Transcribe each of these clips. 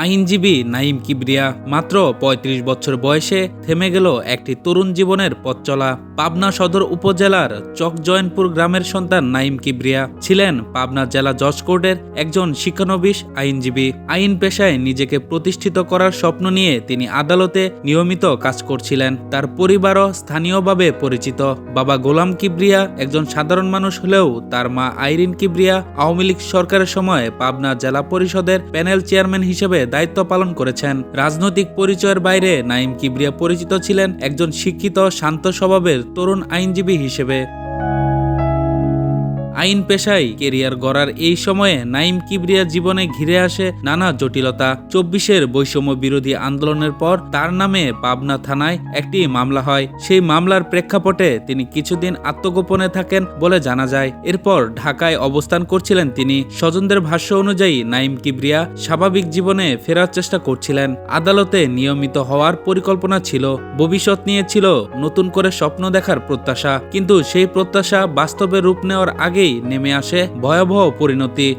আইনজীবী নাঈম কিবরিয়া মাত্র ৩৫ বছর বয়সে থেমে গেল একটি তরুণ জীবনের পথ চলা। পাবনা সদর উপজেলার চকজয়নপুর গ্রামের সন্তান নাঈম কিবরিয়া ছিলেন পাবনা জেলা জজ কোর্টের একজন শিক্ষানবিশ আইনজীবী। আইন পেশায় নিজেকে প্রতিষ্ঠিত করার স্বপ্ন নিয়ে তিনি আদালতে নিয়মিত কাজ করছিলেন। তার পরিবারও স্থানীয়ভাবে পরিচিত। বাবা গোলাম কিবরিয়া একজন সাধারণ মানুষ হলেও তার মা আইরিন কিবরিয়া আওয়ামী লীগ সরকারের সময় পাবনা জেলা পরিষদের প্যানেল চেয়ারম্যান হিসেবে দায়িত্ব পালন করেছেন। রাজনৈতিক পরিচয়ের বাইরে নাঈম কিবরিয়া পরিচিত ছিলেন একজন শিক্ষিত, শান্ত স্বভাবের তরুণ আইনজীবী হিসেবে। আইন পেশায় কেরিয়ার গড়ার এই সময়ে নাঈম কিবরিয়া জীবনে ঘিরে আসে নানা জটিলতা। ২৪-এর বৈষম্য বিরোধী আন্দোলনের পর তার নামে পাবনা থানায় একটি মামলা হয়। সেই মামলার প্রেক্ষাপটে তিনি কিছুদিন আত্মগোপনে থাকেন বলে জানা যায়। এরপর ঢাকায় অবস্থান করছিলেন তিনি। স্বজনদের ভাষ্য অনুযায়ী নাঈম কিবরিয়া স্বাভাবিক জীবনে ফেরার চেষ্টা করছিলেন। আদালতে নিয়মিত হওয়ার পরিকল্পনা ছিল। ভবিষ্যৎ নিয়ে ছিল নতুন করে স্বপ্ন দেখার প্রত্যাশা। কিন্তু সেই প্রত্যাশা বাস্তবে রূপ নেওয়ার আগেই নেমে আসে ভয়াবহ পরিণতি।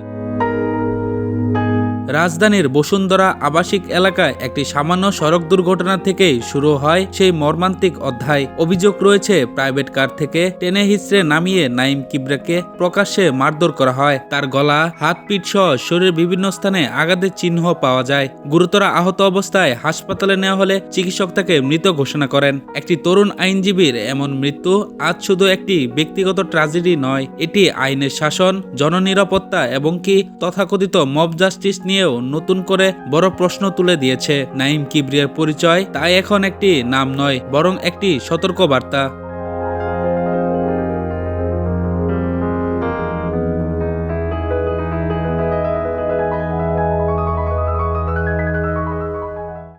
রাজধানীর বসুন্ধরা আবাসিক এলাকায় একটি সামান্য সড়ক দুর্ঘটনা থেকেই শুরু হয় সেই মর্মান্তিক অধ্যায়। অভিযোগ রয়েছে, প্রাইভেট কার থেকে টেনে হিচড়ে নামিয়ে নাঈম কিবরিয়াকে প্রকাশ্যে মারধর করা হয়। তার গলা, হাত, পিঠ সহ শরীরের বিভিন্ন স্থানে আঘাতের চিহ্ন পাওয়া যায়। গুরুতর আহত অবস্থায় হাসপাতালে নেওয়া হলে চিকিৎসক তাকে মৃত ঘোষণা করেন। একটি তরুণ আইনজীবীর এমন মৃত্যু আজ শুধু একটি ব্যক্তিগত ট্র্যাজেডি নয়, এটি আইনের শাসন, জননিরাপত্তা এবং কি তথাকথিত মব জাস্টিস নিয়ে নতুন করে বড় প্রশ্ন তুলে দিয়েছে। নাঈম কিবরিয়ার পরিচয় তাই এখন একটি নাম নয়, বরং একটি সতর্কবার্তা।